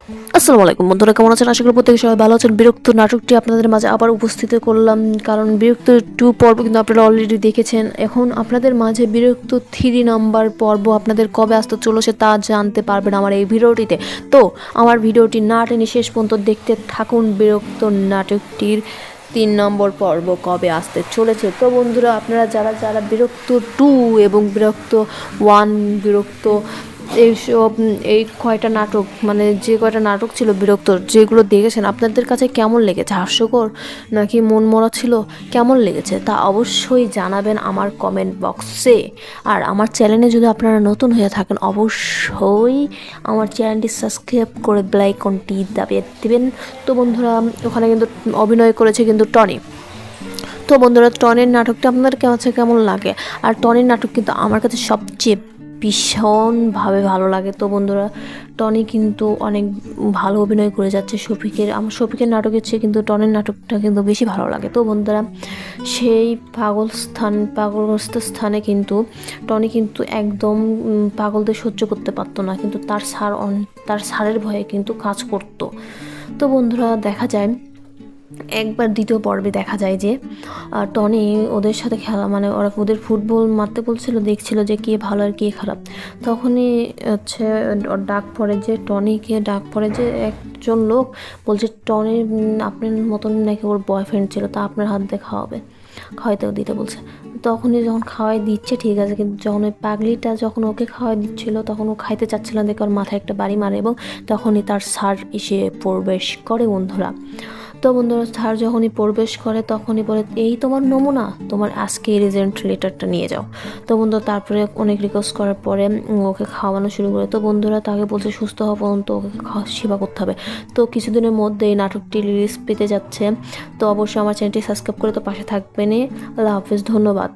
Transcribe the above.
আসসালামু আলাইকুম বন্ধুরা, কেমন আছেন? আশা করি প্রত্যেকে সবাই ভালো আছেন। বিরক্ত নাটকটি আপনাদের মাঝে আবার উপস্থিত করলাম, কারণ বিরক্ত 2 পর্ব কিন্তু আপনারা অলরেডি দেখেছেন। এখন আপনাদের মাঝে বিরক্ত 3 নাম্বার পর্ব আপনাদের কবে আসতে চলেছে তা জানতে পারবেন আমার এই ভিডিওটিতে। তো আমার ভিডিওটি না টেনে শেষ পর্যন্ত দেখতে থাকুন। বিরক্ত নাটকটির 3 নম্বর পর্ব কবে আসতে চলেছে। তো বন্ধুরা, আপনারা যারা যারা বিরক্ত 2 এবং বিরক্ত 1, বিরক্ত এইসব এই কয়টা নাটক, মানে যে কয়টা নাটক ছিল বিরক্তর, যেগুলো দেখেছেন আপনাদের কাছে কেমন লেগেছে? হাস্যকর নাকি মন মরা ছিল? কেমন লেগেছে তা অবশ্যই জানাবেন আমার কমেন্ট বক্সে। আর আমার চ্যানেলে যদি আপনারা নতুন হয়ে থাকেন, অবশ্যই আমার চ্যানেলটি সাবস্ক্রাইব করে বেল আইকনটি দাবিয়ে দেবেন। তো বন্ধুরা, ওখানে কিন্তু অভিনয় করেছে কিন্তু টনি। তো বন্ধুরা, টনির নাটকটা আপনাদের কাছে কেমন লাগে? আর টনির নাটক কিন্তু আমার কাছে সবচেয়ে ভীষণভাবে ভালো লাগে। তো বন্ধুরা, টনি কিন্তু অনেক ভালো অভিনয় করে যাচ্ছে আমার শফিকের নাটকের চেয়ে কিন্তু টনির নাটকটা কিন্তু বেশি ভালো লাগে। তো বন্ধুরা, সেই পাগলগ্রস্ত স্থানে কিন্তু টনি কিন্তু একদম পাগলদের সহ্য করতে পারতো না, কিন্তু তার স্যারের ভয়ে কিন্তু কাজ করতো। তো বন্ধুরা, দেখা যায় একবার দ্বিতীয় পর্বে দেখা যায় যে টনি ওদের সাথে খেলা, মানে ওদের ফুটবল মারতে বলছিল, দেখছিল যে কে ভালো আর কে খারাপ। তখনই হচ্ছে ডাক পড়ে যে টনিকে ডাক পড়ে যে একজন লোক বলছে টনির আপনার মতন নাকি ওর বয়ফ্রেন্ড ছিল, তা আপনার হাত দিয়ে খাওয়াইতেও দিতে বলছে। তখনই যখন খাওয়াই দিচ্ছে ঠিক আছে, কিন্তু যখন ওই পাগলিটা যখন ওকে খাওয়াই দিচ্ছিল তখন ও খাইতে চাচ্ছিল না, দেখে ওর মাথায় একটা বাড়ি মারে এবং তখনই তার স্যার এসে প্রবেশ করে বন্ধুরা। তো বন্ধুরা, স্যার যখনই প্রবেশ করে তখনই বলে, এই তোমার নমুনা, তোমার আজকে রিজেন্ট লেটারটা নিয়ে যাও। তো বন্ধুরা, তারপরে অনেক রিকোয়েস্ট করার পরে ওকে খাওয়ানো শুরু করে। তো বন্ধুরা, তাকে বলছে সুস্থ হওয়া পর্যন্ত ওকে সেবা করতে হবে। তো কিছুদিনের মধ্যে এই নাটকটি রিলিজ পেতে যাচ্ছে। তো অবশ্যই আমার চ্যানেলটি সাবস্ক্রাইব করে তো পাশে থাকবেন। আল্লাহ হাফিজ, ধন্যবাদ।